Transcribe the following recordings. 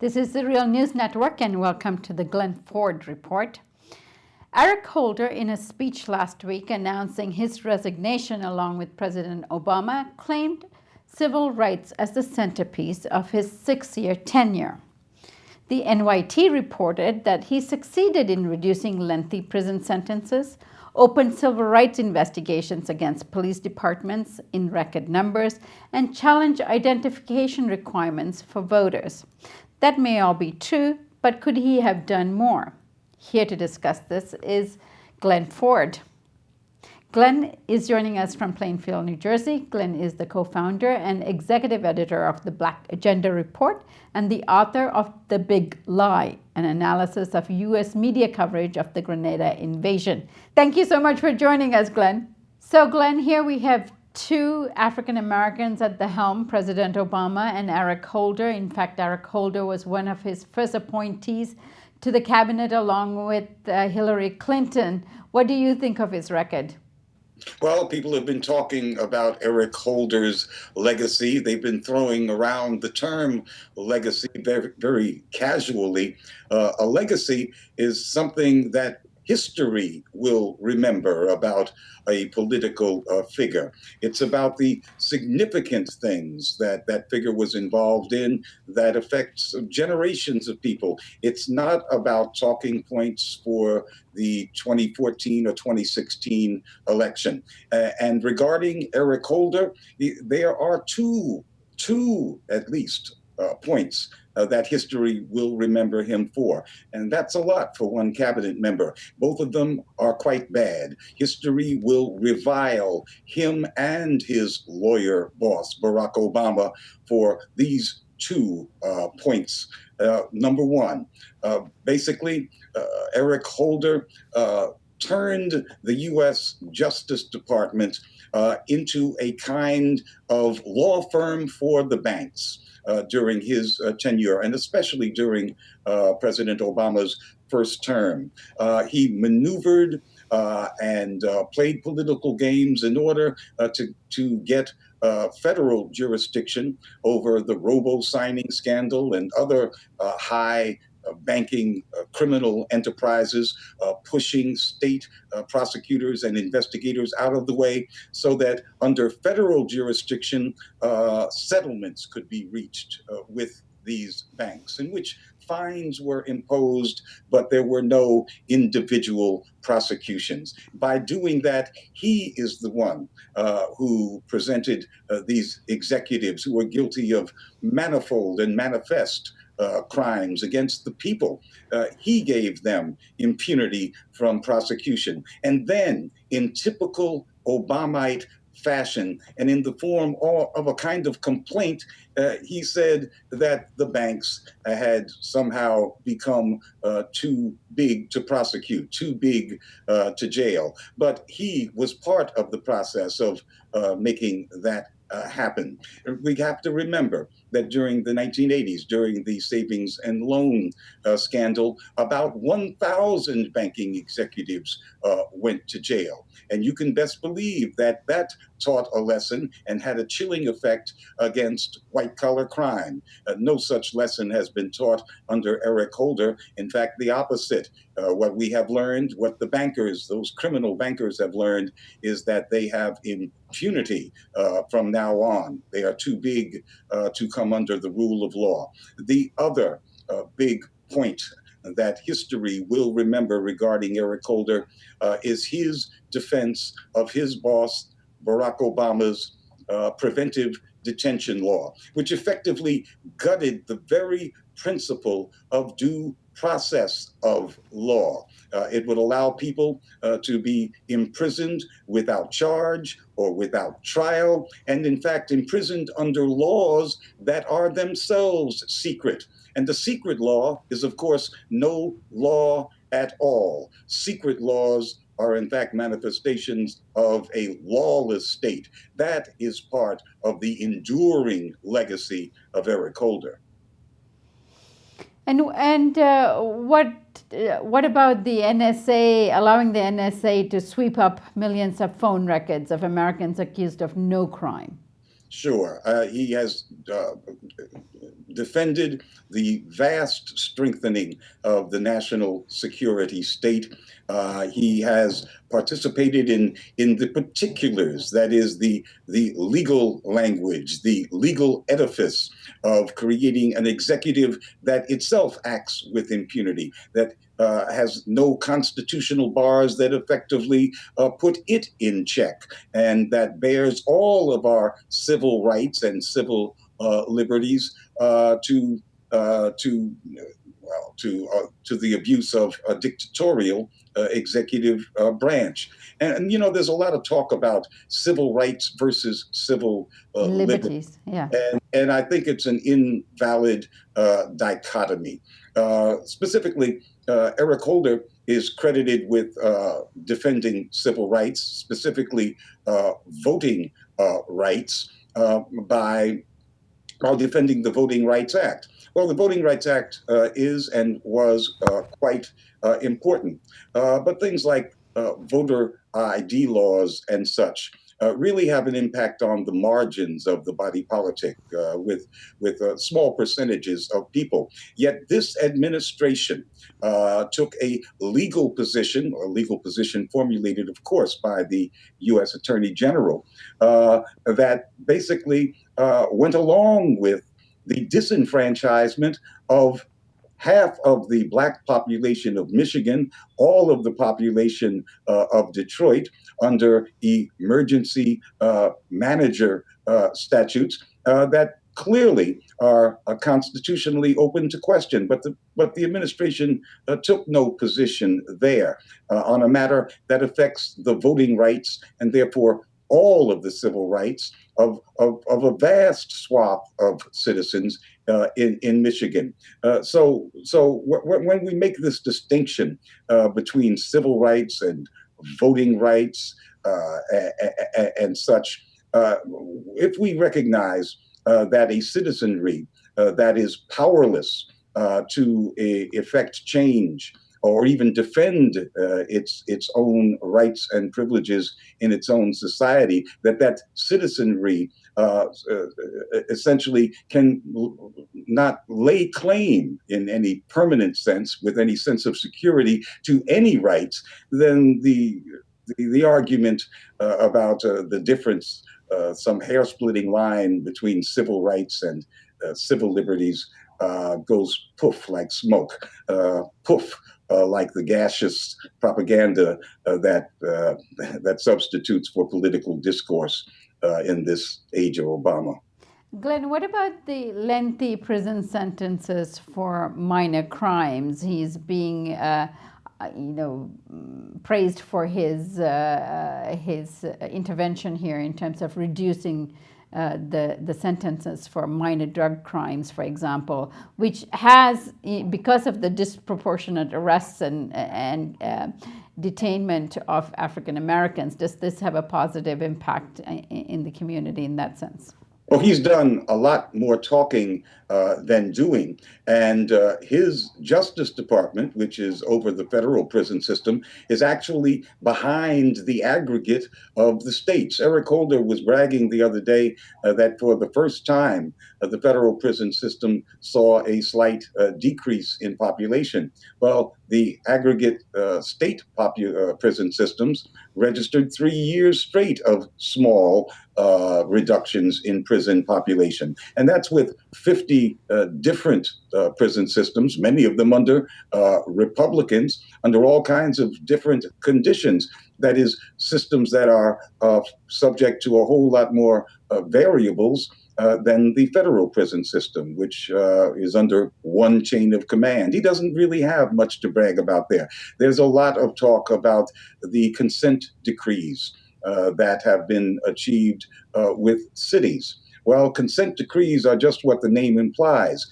This is the Real News Network, and welcome to the Glen Ford Report. Eric Holder, in a speech last week announcing his resignation along with President Obama, claimed civil rights as the centerpiece of his 6-year tenure. The NYT reported that he succeeded in reducing lengthy prison sentences, opened civil rights investigations against police departments in record numbers, and challenged identification requirements for voters. That may all be true, but could he have done more? Here to discuss this is Glen Ford. Glen is joining us from Plainfield, New Jersey. Glen is the co-founder and executive editor of the Black Agenda Report and the author of The Big Lie, an analysis of U.S. media coverage of the Grenada invasion. Thank you so much for joining us, Glen. So, Glen, here we have two African Americans at the helm, President Obama and Eric Holder. In fact, Eric Holder was one of his first appointees to the cabinet along with Hillary Clinton. What do you think of his record? Well, people have been talking about Eric Holder's legacy. They've been throwing around the term legacy very, very casually. A legacy is something that history will remember about a political figure. It's about the significant things that that figure was involved in that affects generations of people. It's not about talking points for the 2014 or 2016 election. And regarding Eric Holder, there are two at least points that history will remember him for. And that's a lot for one cabinet member. Both of them are quite bad. History will revile him and his lawyer boss, Barack Obama, for these 2 points. Number one, basically, Eric Holder turned the U.S. Justice Department into a kind of law firm for the banks during his tenure, and especially during President Obama's first term. He maneuvered and played political games in order to get federal jurisdiction over the robo-signing scandal and other high banking criminal enterprises, pushing state prosecutors and investigators out of the way so that under federal jurisdiction, settlements could be reached with these banks, in which fines were imposed, but there were no individual prosecutions. By doing that, he is the one who presented these executives who were guilty of manifold and manifest crimes against the people. He gave them impunity from prosecution. And then, in typical Obamite fashion and in the form of a kind of complaint, he said that the banks had somehow become too big to prosecute, too big to jail. But he was part of the process of making that happen. We have to remember that during the 1980s, during the savings and loan scandal, about 1,000 banking executives went to jail. And you can best believe that that taught a lesson and had a chilling effect against white-collar crime. No such lesson has been taught under Eric Holder. In fact, the opposite. What we have learned, what the bankers, those criminal bankers have learned, is that they have impunity from now on. They are too big to come under the rule of law. The other big point that history will remember regarding Eric Holder is his defense of his boss, Barack Obama's preventive detention law, which effectively gutted the very principle of due process of law. It would allow people to be imprisoned without charge or without trial, and in fact imprisoned under laws that are themselves secret. And the secret law is, of course, no law at all. Secret laws are in fact manifestations of a lawless state. That is part of the enduring legacy of Eric Holder. And what about the NSA, allowing the NSA to sweep up millions of phone records of Americans accused of no crime? Sure. He has defended the vast strengthening of the national security state. He has participated in the particulars, that is, the legal language, the legal edifice of creating an executive that itself acts with impunity, that has no constitutional bars that effectively put it in check, and that bears all of our civil rights and civil liberties to to the abuse of a dictatorial executive branch. And there's a lot of talk about civil rights versus civil liberty. Liberties, yeah. And I think it's an invalid dichotomy. Specifically, Eric Holder is credited with defending civil rights, specifically voting rights, by while defending the Voting Rights Act. Well, the Voting Rights Act is and was quite important, but things like voter ID laws and such really have an impact on the margins of the body politic, with small percentages of people. Yet this administration took a legal position formulated, of course, by the U.S. Attorney General, that basically went along with the disenfranchisement of half of the Black population of Michigan, all of the population of Detroit under emergency manager statutes that clearly are constitutionally open to question. But the administration took no position there on a matter that affects the voting rights and therefore all of the civil rights of a vast swath of citizens in Michigan. When we make this distinction between civil rights and voting rights and such, if we recognize that a citizenry that is powerless to effect change or even defend its own rights and privileges in its own society, that citizenry essentially can not lay claim in any permanent sense, with any sense of security, to any rights, then the argument about the difference, some hair-splitting line between civil rights and civil liberties goes poof like smoke, poof like the gaseous propaganda that substitutes for political discourse in this age of Obama. Glenn, what about the lengthy prison sentences for minor crimes? He's being, praised for his intervention here in terms of reducing the sentences for minor drug crimes, for example, which has, because of the disproportionate arrests and detainment of African Americans, does this have a positive impact in the community in that sense? Well, he's done a lot more talking than doing. And his Justice Department, which is over the federal prison system, is actually behind the aggregate of the states. Eric Holder was bragging the other day that for the first time, the federal prison system saw a slight decrease in population. Well, the aggregate state prison systems registered 3 years straight of small reductions in prison population. And that's with 50 different prison systems, many of them under Republicans, under all kinds of different conditions. That is, systems that are subject to a whole lot more variables than the federal prison system, which is under one chain of command. He doesn't really have much to brag about there. There's a lot of talk about the consent decrees that have been achieved with cities. Well, consent decrees are just what the name implies.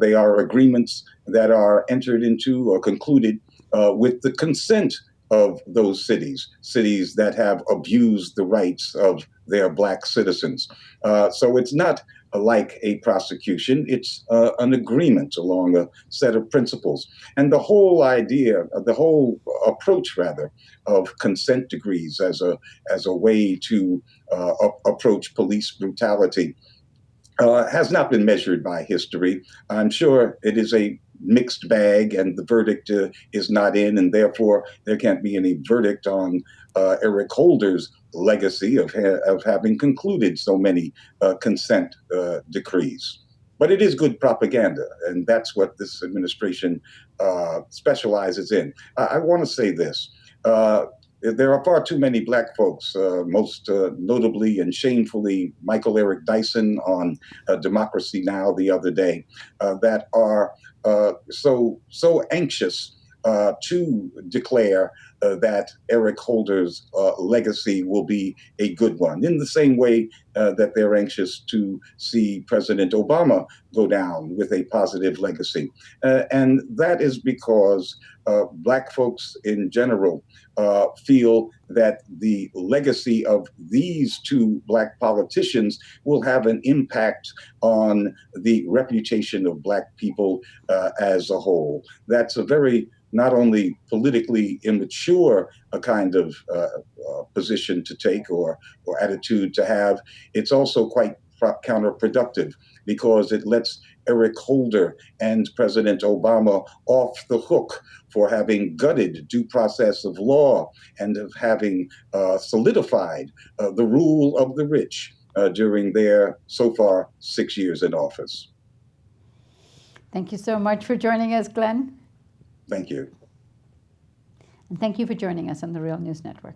They are agreements that are entered into or concluded with the consent of those cities that have abused the rights of their Black citizens. So it's not like a prosecution, it's an agreement along a set of principles. And the whole idea, the whole approach, rather, of consent decrees as a way to approach police brutality has not been measured by history. I'm sure it is a mixed bag, and the verdict is not in, and therefore there can't be any verdict on Eric Holder's legacy of having concluded so many consent decrees. But it is good propaganda, and that's what this administration specializes in. I want to say this. There are far too many Black folks, most notably and shamefully Michael Eric Dyson on Democracy Now! The other day, that are so anxious to declare that Eric Holder's legacy will be a good one, in the same way that they're anxious to see President Obama go down with a positive legacy. And that is because Black folks in general feel that the legacy of these two Black politicians will have an impact on the reputation of Black people as a whole. That's a very not only politically immature a kind of position to take or attitude to have, it's also quite counterproductive because it lets Eric Holder and President Obama off the hook for having gutted due process of law and of having solidified the rule of the rich during their so far 6 years in office. Thank you so much for joining us, Glenn. Thank you. And thank you for joining us on the Real News Network.